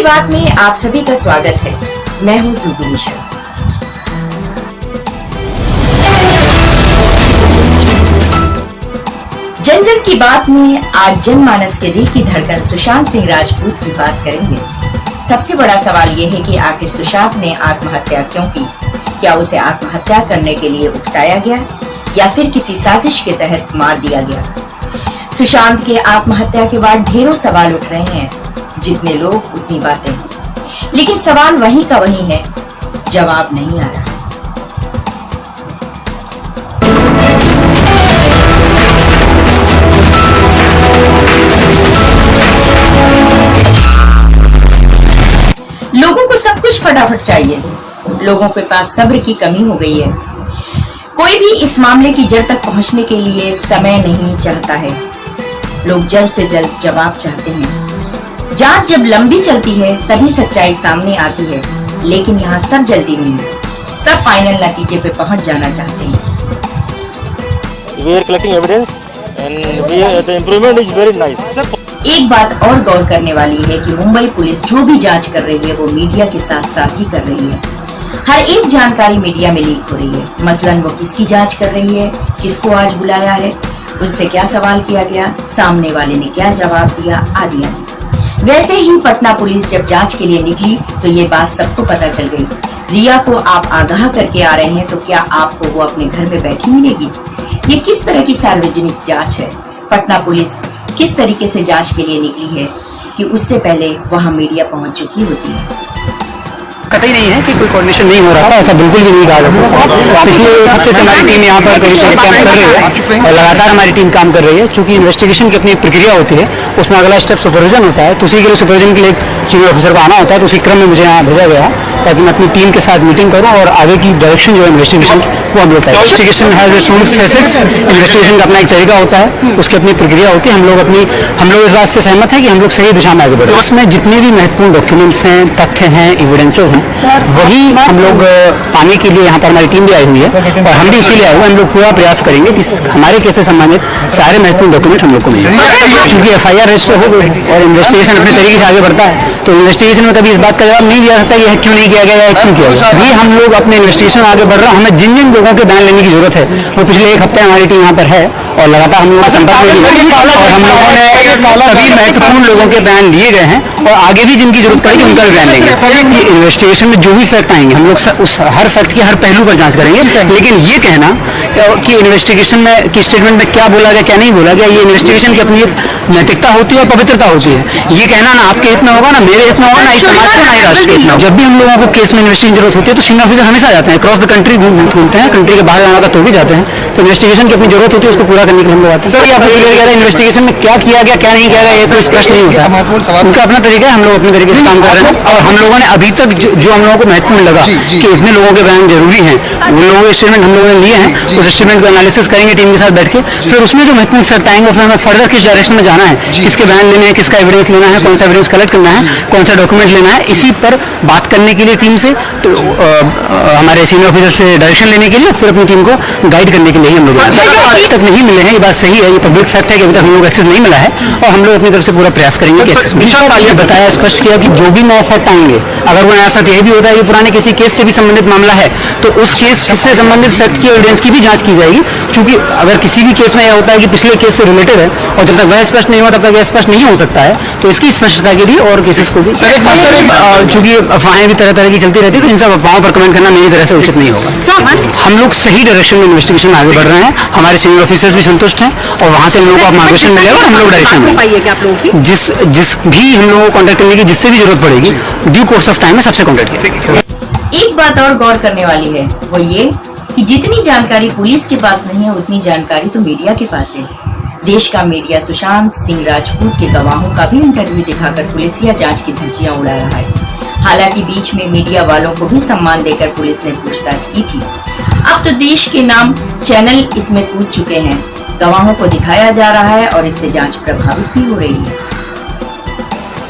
बात में आप सभी का स्वागत है। मैं हूँ जुबी मिश्रा। जन जन की बात में आज जनमानस के दिल की धड़कन सुशांत सिंह राजपूत की बात करेंगे। सबसे बड़ा सवाल ये है कि आखिर सुशांत ने आत्महत्या क्यों की? क्या उसे आत्महत्या करने के लिए उकसाया गया या फिर किसी साजिश के तहत मार दिया गया? सुशांत के आत्महत्या के बाद ढेरों सवाल उठ रहे हैं। जितने लोग उतनी बातें, लेकिन सवाल वहीं का वहीं है, जवाब नहीं आ रहा। लोगों को सब कुछ फटाफट चाहिए। लोगों के पास सब्र की कमी हो गई है। कोई भी इस मामले की जड़ तक पहुंचने के लिए समय नहीं चाहता है। लोग जल्द से जल्द जवाब चाहते हैं। जांच जब लंबी चलती है तभी सच्चाई सामने आती है, लेकिन यहाँ सब जल्दी नहीं है। सब फाइनल नतीजे पे पहुंच जाना चाहते हैं। We are collecting evidence and the improvement is very nice. एक बात और गौर करने वाली है कि मुंबई पुलिस जो भी जांच कर रही है वो मीडिया के साथ साथ ही कर रही है। हर एक जानकारी मीडिया में लीक हो रही है। मसलन वो किसकी जांच कर रही है, किसको आज बुलाया है, उनसे क्या सवाल किया गया, सामने वाले ने क्या जवाब दिया, आदि आदि। वैसे ही पटना पुलिस जब जांच के लिए निकली तो ये बात सबको पता चल गई। रिया को आप आगाह करके आ रहे हैं तो क्या आपको वो अपने घर में बैठी मिलेगी? ये किस तरह की सार्वजनिक जांच है? पटना पुलिस किस तरीके से जांच के लिए निकली है कि उससे पहले वहां मीडिया पहुंच चुकी होती है? कतई नहीं है कि कोई कोऑर्डिनेशन नहीं हो रहा था, ऐसा बिल्कुल भी नहीं कहा जा सकता। पिछले एक हफ्ते से हमारी टीम यहाँ पर कहीं कैंप कर रही है और लगातार हमारी टीम काम कर रही है। चूंकि इन्वेस्टिगेशन की अपनी प्रक्रिया होती है, उसमें अगला स्टेप सुपरविजन होता है, तो उसी के लिए सुपरविजन के लिए सीनियर ऑफिसर को आना होता है। तो उसी क्रम में मुझे यहाँ भेजा गया ताकि मैं अपनी टीम के साथ मीटिंग करूँ और आगे की डायरेक्शन जो है इन्वेस्टिगेशन वो हम लोग investigation has its own facets. Investigation का अपना एक तरीका होता है, उसकी अपनी प्रक्रिया होती है। हम लोग इस बात से सहमत हैं कि हम लोग सही दिशा में आगे बढ़े। उसमें जितने भी महत्वपूर्ण डॉक्यूमेंट्स हैं, तथ्य हैं, एविडेंसेस हैं, वही हम लोग पाने के लिए यहाँ पर हमारी टीम भी आई हुई है और हम भी इसीलिए आए हुए। हम लोग पूरा प्रयास करेंगे कि हमारे केस से संबंधित सारे महत्वपूर्ण डॉक्यूमेंट हम लोग को मिले। क्योंकि FIR रजिस्टर हो गई और इन्वेस्टिगेशन अपने तरीके से आगे बढ़ता है, तो इन्वेस्टिगेशन में कभी इस बात का जवाब नहीं दिया सकता कि यह क्यों नहीं किया गया या क्यों किया गया। अभी हम लोग अपने इन्वेस्टिगेशन आगे बढ़ रहा है। हमें जिन जिन लोगों के बयान लेने की जरूरत है वो पिछले एक हफ्ते हमारी टीम यहाँ पर है और लगातार हम लोगों का संपर्क में और हम लोगों ने सभी महत्वपूर्ण लोगों के बयान लिए गए हैं और आगे भी जिनकी जरूरत पड़ेगी उनका भी बयान लेंगे। इन्वेस्टिगेशन में जो भी फैक्ट आएंगे हम लोग उस हर फैक्ट की हर पहलू पर जांच करेंगे। लेकिन ये कहना कि इन्वेस्टिगेशन में की स्टेटमेंट में क्या बोला गया क्या नहीं बोला गया, ये इन्वेस्टिगेशन की अपनी नैतिकता होती है और पवित्रता होती है। ये कहना ना आपके हित में होगा, ना मेरे हित में होगा, ना इस समाज का, ना ही राष्ट्र के हित में। जब भी हम लोगों को केस में इन्वेस्टिगेशन जरूरत होती है तो सीनियर ऑफिसर हमेशा जाते हैं, क्रॉस द कंट्री घूमते हैं, कंट्री के बाहर जाना का तो भी जाते हैं। तो इन्वेस्टिगेशन की अपनी जरूरत होती है, उसको पूरा करने के लिए हम लोग आते हैं। तो ये आपने क्लियर किया, इन्वेस्टिगेशन में क्या किया गया क्या नहीं किया गया ये कोई स्पष्ट नहीं होता। उनका अपना तरीका है, हम लोग अपने तरीके से काम कर रहे हैं। और हम लोगों ने अभी तक जो हम लोगों को महत्वपूर्ण लगा कि इतने लोगों के बयान जरूरी हैं, उन लोगों के स्टेटमेंट हम लोगों ने लिए हैं। उस स्टेटमेंट को एनालिसिस करेंगे टीम के साथ बैठ के, फिर उसमें जो महत्वपूर्ण फैक्ट आएंगे फिर हमें फर्दर किस डायरेक्शन में जाना है, किसके बयान लेने हैं, किसका एविडेंस लेना है, कौन सा एविडेंस कलेक्ट करना है, कौन सा डॉक्यूमेंट लेना है, इसी पर बात करने के लिए टीम से तो हमारे सीनियर ऑफिसर से डायरेक्शन लेने के लिए, फिर अपनी टीम को गाइड करने के लिए हम लोग अभी तक नहीं मिले हैं। ये बात सही है, ये पब्लिक फैक्ट है कि अभी तक हम लोग एक्सेस नहीं मिला है और हम लोग अपनी तरफ से पूरा प्रयास करेंगे कि एक्सेस मिले। बताया स्पष्ट किया कि जो भी नया फैक्ट आएंगे, अगर वो नया फैक्ट यही भी होता है कि पुराने किसी केस से भी संबंधित मामला है तो उस केस से संबंधित फैक्ट की एविडेंस की भी जांच की जाएगी। क्योंकि अगर किसी भी केस में यह होता है कि पिछले केस से रिलेटेड है और जब तक वह स्पष्ट नहीं हुआ तब तक वह स्पष्ट नहीं हो सकता है, तो इसकी स्पष्टता के लिए और केसेस को भी, चूंकि अफवाहें भी तरह तरह की चलती रहती है, तो इन सब अफवाहों पर कमेंट करना मेरी तरह से उचित नहीं होगा। हम लोग सही डायरेक्शन में इन्वेस्टिगेशन आगे बढ़ रहे हैं, हमारे सीनियर ऑफिसर्स भी संतुष्ट हैं और वहां से हम लोगों को मार्गदर्शन मिलेगा और हम लोग डायरेक्शन में जिस भी हम लोगों को कॉन्टेक्ट करने की जिससे भी जरूरत पड़ेगी ड्यू कोर्स ऑफ टाइम में सबसे कॉन्टेक्ट करेंगे। एक बात और गौर करने वाली है, वो ये कि जितनी जानकारी पुलिस के पास नहीं है उतनी जानकारी तो मीडिया के पास है। देश का मीडिया सुशांत सिंह राजपूत के गवाहों का भी इंटरव्यू दिखाकर पुलिसिया जांच की धज्जियां उड़ा रहा है। हालांकि बीच में मीडिया वालों को भी सम्मान देकर पुलिस ने पूछताछ की थी। अब तो देश के नाम चैनल इसमें कूद चुके हैं। गवाहों को दिखाया जा रहा है और इससे जांच प्रभावित भी हो रही है।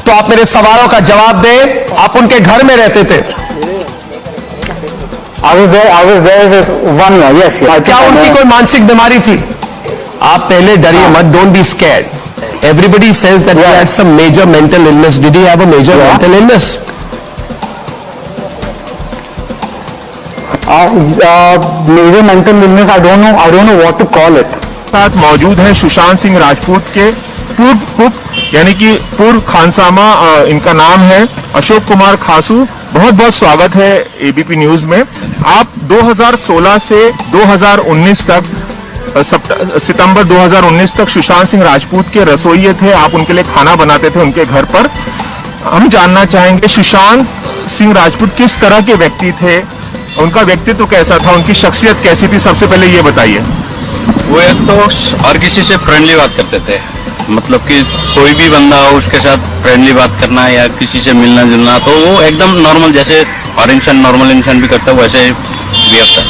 तो आप मेरे सवालों का जवाब दें। आप उनके घर में रहते थे? I was there with 1 year. Yes. क्या उनकी कोई मानसिक बीमारी थी? आप पहले डरिए मत, don't be scared. everybody says that he had some major mental illness. Did he have a major mental illness? Major mental illness, I don't know what to call it. साथ मौजूद हैं सुशांत सिंह राजपूत के पूर्व कुक यानी कि पूर्व खानसामा, इनका नाम है अशोक कुमार खासू। बहुत बहुत स्वागत है एबीपी न्यूज में। आप 2016 से 2019 तक सितंबर 2019 तक सुशांत सिंह राजपूत के रसोइये थे। आप उनके लिए खाना बनाते थे उनके घर पर। हम जानना चाहेंगे सुशांत सिंह राजपूत किस तरह के व्यक्ति थे, उनका व्यक्तित्व कैसा था, उनकी शख्सियत कैसी थी, सबसे पहले ये बताइए। वो एक तो हर किसी से फ्रेंडली बात करते थे, मतलब कि कोई भी बंदा हो उसके साथ फ्रेंडली बात करना या किसी से मिलना जुलना, तो वो एकदम नॉर्मल, जैसे हर इंसान नॉर्मल इंसान भी करता है वैसे बिहेव था।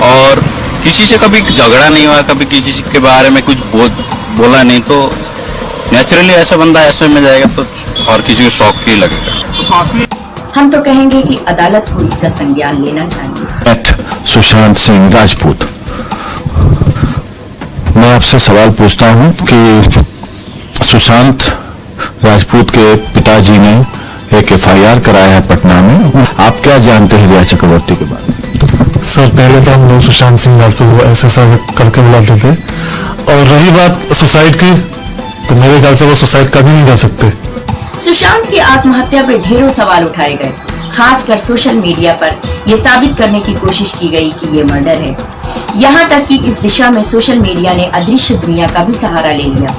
और किसी से कभी झगड़ा नहीं हुआ, कभी किसी के बारे में कुछ बोला नहीं, तो नेचुरली ऐसा बंदा ऐसे में जाएगा तो और किसी को शौक ही लगेगा। हम तो कहेंगे कि अदालत को इसका संज्ञान लेना चाहिए। सुशांत सिंह राजपूत, मैं आपसे सवाल पूछता हूं कि सुशांत राजपूत के पिताजी ने एक एफआईआर कराया है पटना में, आप क्या जानते हैं रिया चक्रवर्ती के बारे में? सर, पहले तो हम लोग सुशांत सिंह राजपूत को ऐसे करके बुलाते थे, और रही बात सुसाइड की, तो मेरे ख्याल से वो सुसाइड कभी नहीं कर सकते। सुशांत की आत्महत्या पर ढेरों सवाल उठाए गए, खासकर सोशल मीडिया पर यह साबित करने की कोशिश की गई कि ये मर्डर है। यहाँ तक कि इस दिशा में सोशल मीडिया ने अदृश्य दुनिया का भी सहारा ले लिया।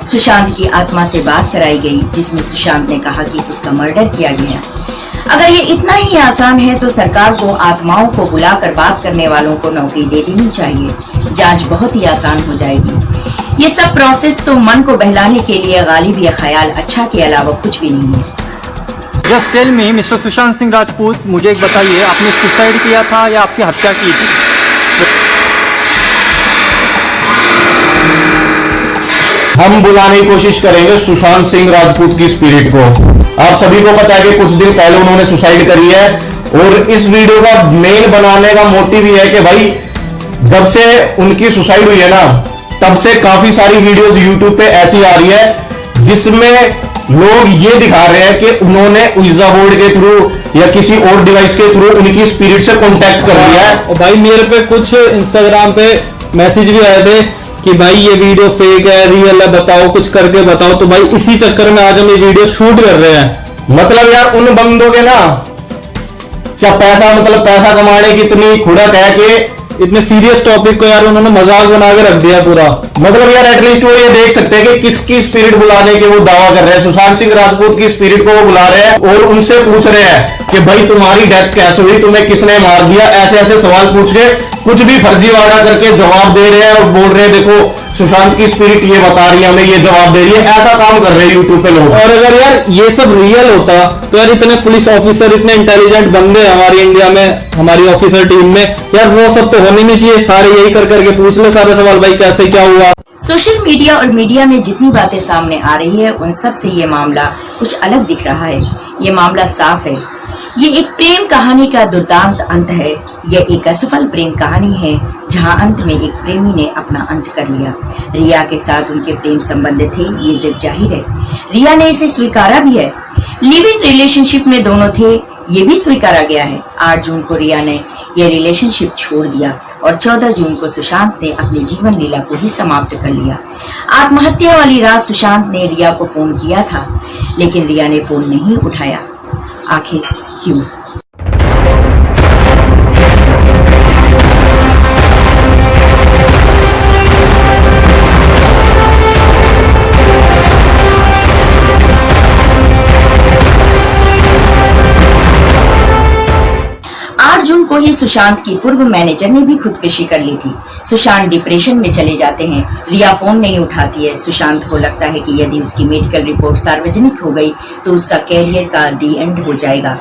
सुशांत की आत्मा से बात कराई गई, जिसमें सुशांत ने कहा कि उसका मर्डर किया गया। अगर ये इतना ही आसान है तो सरकार को आत्माओं को बुलाकर बात करने वालों को नौकरी दे देनी चाहिए, जांच बहुत ही आसान हो जाएगी। ये सब प्रोसेस तो मन को बहलाने के लिए गालिब या ख्याल अच्छा के अलावा कुछ भी नहीं है। Just tell me mister Sushant Singh Rajput, मुझे एक बताइए, आपने सुसाइड किया था या आपकी हत्या की थी? हम बुलाने की कोशिश करेंगे सुशांत सिंह राजपूत की स्पिरिट को। आप सभी को पता है कि कुछ दिन पहले उन्होंने सुसाइड करी है, और इस वीडियो का मेन बनाने का मोटिव ये है कि भाई जब से उनकी सुसाइड हुई है ना, तब से काफी सारी वीडियोस यूट्यूब पे ऐसी आ रही है जिसमें लोग ये दिखा रहे हैं कि उन्होंने उइजा बोर्ड के थ्रू या किसी और डिवाइस के थ्रू उनकी स्पिरिट से कांटेक्ट कर लिया है। और भाई मेरे पे कुछ इंस्टाग्राम पे मैसेज भी आए थे कि भाई ये वीडियो फेक है, रियल है, बताओ, कुछ करके बताओ। तो भाई इसी चक्कर में आज हम ये वीडियो शूट कर रहे हैं। मतलब यार उन बंदों के ना क्या पैसा कमाने की इतनी खुड़क है कि इतने सीरियस टॉपिक को यार उन्होंने मजाक बना के रख दिया पूरा। मतलब यार एटलीस्ट वो ये देख सकते हैं कि किसकी स्पिरिट बुलाने के वो दावा कर रहे हैं। सुशांत सिंह राजपूत की स्पिरिट को वो बुला रहे हैं और उनसे पूछ रहे हैं कि भाई तुम्हारी डेथ कैसे हुई, तुम्हें किसने मार दिया। ऐसे ऐसे सवाल पूछ के कुछ भी फर्जीवाड़ा करके जवाब दे रहे हैं और बोल रहे हैं देखो सुशांत की स्पिरिट ये बता रही है, हमें ये जवाब दे रही है। ऐसा काम कर रहे हैं यूट्यूब पे लोग। और अगर यार ये सब रियल होता तो यार इतने पुलिस ऑफिसर, इतने इंटेलिजेंट बंदे हमारी इंडिया में, हमारी ऑफिसर टीम में, यार वो सब तो होने नहीं चाहिए। सारे यही कर करके पूछ ले सारे सवाल, भाई कैसे क्या हुआ। सोशल मीडिया और मीडिया में जितनी बातें सामने आ रही है उन सब से ये मामला कुछ अलग दिख रहा है। ये मामला साफ है, ये एक प्रेम कहानी का दुर्दांत अंत है। यह एक असफल प्रेम कहानी है जहां अंत में एक प्रेमी ने अपना अंत कर लिया। रिया के साथ उनके प्रेम संबंध थे, ये जग जाहिर है। रिया ने इसे स्वीकारा भी है। लिव इन रिलेशनशिप में दोनों थे, ये भी स्वीकारा गया है। 8 जून को रिया ने यह रिलेशनशिप छोड़ दिया और 14 जून को सुशांत ने अपनी जीवन लीला को ही समाप्त कर लिया। आत्महत्या वाली रात सुशांत ने रिया को फोन किया था, लेकिन रिया ने फोन नहीं उठाया। आखिर क्यों? को ही सुशांत की पूर्व मैनेजर ने भी खुदकुशी कर ली थी। सुशांत डिप्रेशन में चले जाते हैं, रिया फोन नहीं उठाती है। सुशांत को लगता है कि यदि उसकी मेडिकल रिपोर्ट सार्वजनिक हो गई तो उसका कैरियर का दी एंड हो जाएगा।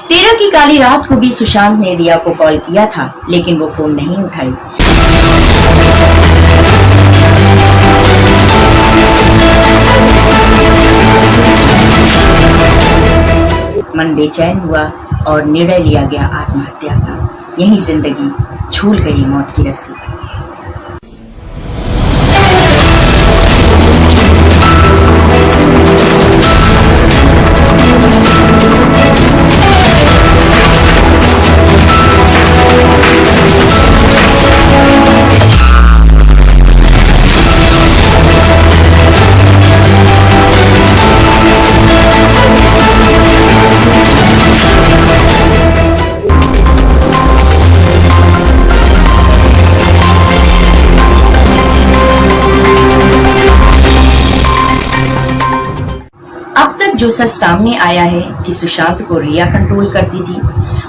13 की काली रात को भी सुशांत ने रिया को कॉल किया था, लेकिन वो फोन नहीं उठाई। मन बेचैन हुआ और निर्णय लिया गया आत्महत्या का। यही जिंदगी झूल गई मौत की रस्सी। जो सच सामने आया है कि सुशांत को रिया कंट्रोल करती थी,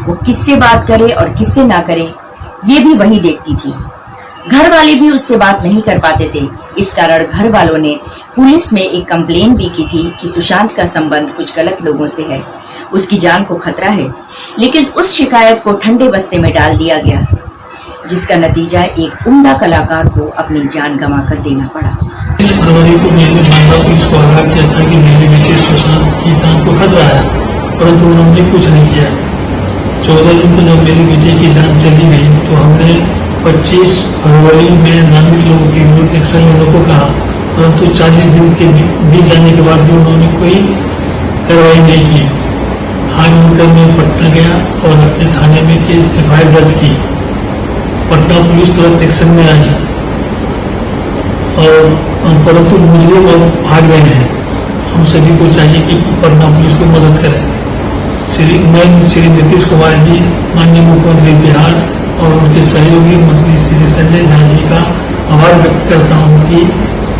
वो किससे बात करे और किससे ना करे ये भी वही देखती थी। घर वाले भी उससे बात नहीं कर पाते थे। इस कारण घर वालों ने पुलिस में एक कंप्लेन भी की थी कि सुशांत का संबंध कुछ गलत लोगों से है, उसकी जान को खतरा है। लेकिन उस शिकायत को ठंडे बस्ते में डाल दिया गया, जिसका नतीजा एक उम्दा कलाकार को अपनी जान गंवा कर देना पड़ा। 20 फरवरी को मेरे माता पुलिस को आगाह किया था कि मेरे बेटे सुशांत की जान को खतरा है, परंतु उन्होंने कुछ नहीं किया। 14 जून को जब मेरे बेटे की जान चली गई तो हमने 25 फरवरी में नामित लोगों की विरुद्ध एक्शन लेने को कहा, परंतु 40 दिन के बीत जाने के बाद भी उन्होंने कोई कार्रवाई नहीं की। हार मानकर मैं पटना गया और अपने थाने में केस FIR दर्ज की। पटना पुलिस तुरंत एक्शन में आई और परंतु मुजरिम अब भाग रहे हैं। हम सभी को चाहिए कि पटना पुलिस को मदद करें। मैं श्री नीतीश कुमार जी, माननीय मुख्यमंत्री बिहार और उनके सहयोगी मंत्री श्री संजय झा जी का आभार व्यक्त करता हूं कि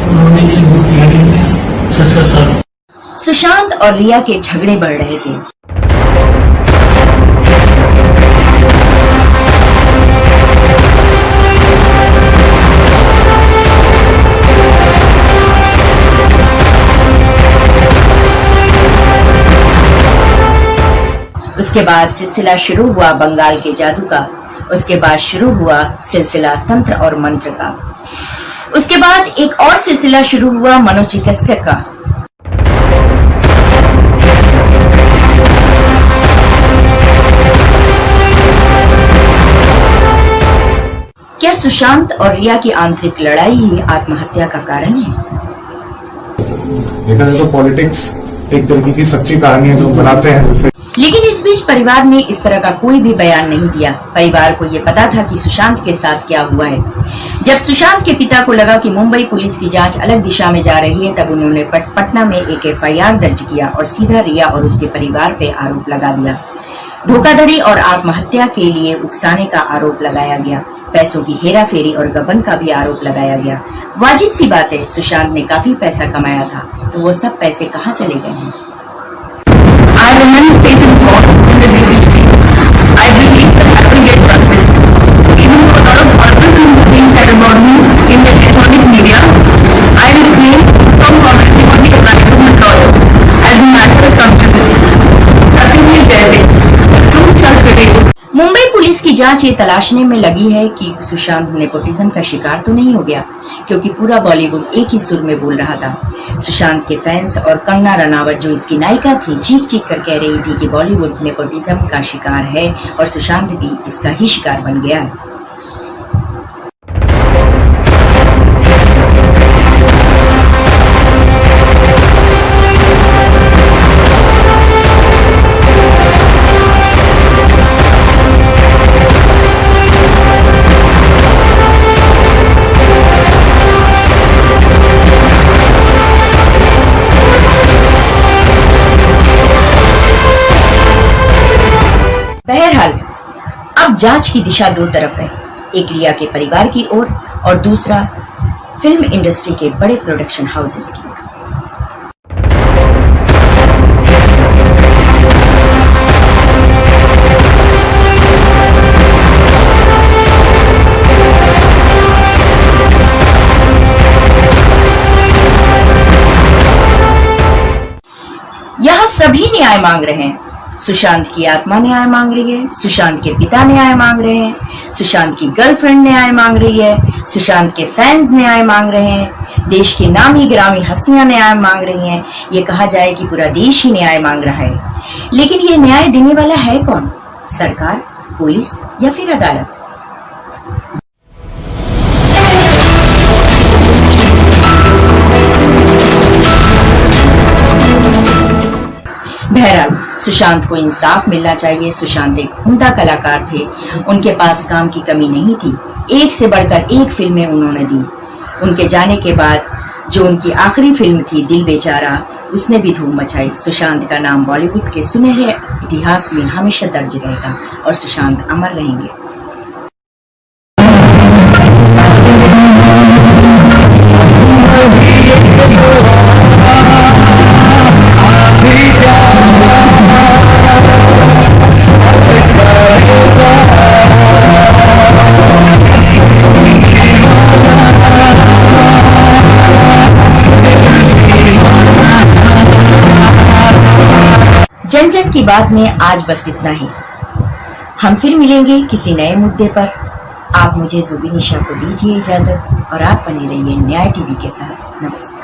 उन्होंने इस दुख की घड़ी में सच का साथ दिया। सुशांत और रिया के झगड़े बढ़ रहे थे। उसके बाद सिलसिला शुरू हुआ बंगाल के जादू का। उसके बाद शुरू हुआ सिलसिला तंत्र और मंत्र का। उसके बाद एक और सिलसिला शुरू हुआ मनोचिकित्सक का। क्या सुशांत और रिया की आंतरिक लड़ाई ही आत्महत्या का कारण है? देखा जाए तो पॉलिटिक्स एक तरीके की सच्ची कहानी है जो बनाते हैं। लेकिन इस बीच परिवार ने इस तरह का कोई भी बयान नहीं दिया। परिवार को यह पता था कि सुशांत के साथ क्या हुआ है। जब सुशांत के पिता को लगा कि मुंबई पुलिस की जांच अलग दिशा में जा रही है, तब उन्होंने पटना में एक FIR दर्ज किया और सीधा रिया और उसके परिवार पे आरोप लगा दिया। धोखाधड़ी और आत्महत्या के लिए उकसाने का आरोप लगाया गया। पैसों की हेराफेरी और गबन का भी आरोप लगाया गया। वाजिब सी बात है, सुशांत ने काफी पैसा कमाया था, तो वो सब पैसे कहाँ चले गए हैं? I remain faith in God and the judiciary. I believe that I will get justice. Even though a lot of horrible things are being said about me in the electronic media, I refrain from commenting on the advice of my lawyers as the matter is subjudice. Satyam Jayade, truth shall prevail. Mumbai police की जांच ये तलाशने में लगी है कि Sushant nepotism का शिकार तो नहीं हो गया, क्योंकि पूरा बॉलीवुड एक ही सुर में बोल रहा था। सुशांत के फैंस और कंगना रनावत जो इसकी नायिका थी, चीख चीख कर कह रही थी कि बॉलीवुड नेपोटिज्म का शिकार है और सुशांत भी इसका ही शिकार बन गया है। बहरहाल अब जांच की दिशा दो तरफ है, एक रिया के परिवार की ओर और दूसरा फिल्म इंडस्ट्री के बड़े प्रोडक्शन हाउसेस की। यहाँ सभी न्याय मांग रहे हैं। सुशांत की आत्मा न्याय मांग रही है, सुशांत के पिता न्याय मांग रहे हैं, सुशांत की गर्लफ्रेंड न्याय मांग रही है, सुशांत के फैंस न्याय मांग रहे हैं, देश की नामी गिरामी हस्तियां न्याय मांग रही हैं। ये कहा जाए कि पूरा देश ही न्याय मांग रहा है, लेकिन ये न्याय देने वाला है कौन? सरकार, पुलिस या फिर अदालत? बहरहाल सुशांत को इंसाफ मिलना चाहिए। सुशांत एक उम्दा कलाकार थे, उनके पास काम की कमी नहीं थी। एक से बढ़कर एक फिल्में उन्होंने दी। उनके जाने के बाद जो उनकी आखिरी फिल्म थी दिल बेचारा, उसने भी धूम मचाई। सुशांत का नाम बॉलीवुड के सुनहरे इतिहास में हमेशा दर्ज रहेगा और सुशांत अमर रहेंगे। भी की बात में आज बस इतना ही। हम फिर मिलेंगे किसी नए मुद्दे पर। आप मुझे जुबी निशा को दीजिए इजाजत और आप बने रहिए न्याय टीवी के साथ। नमस्ते।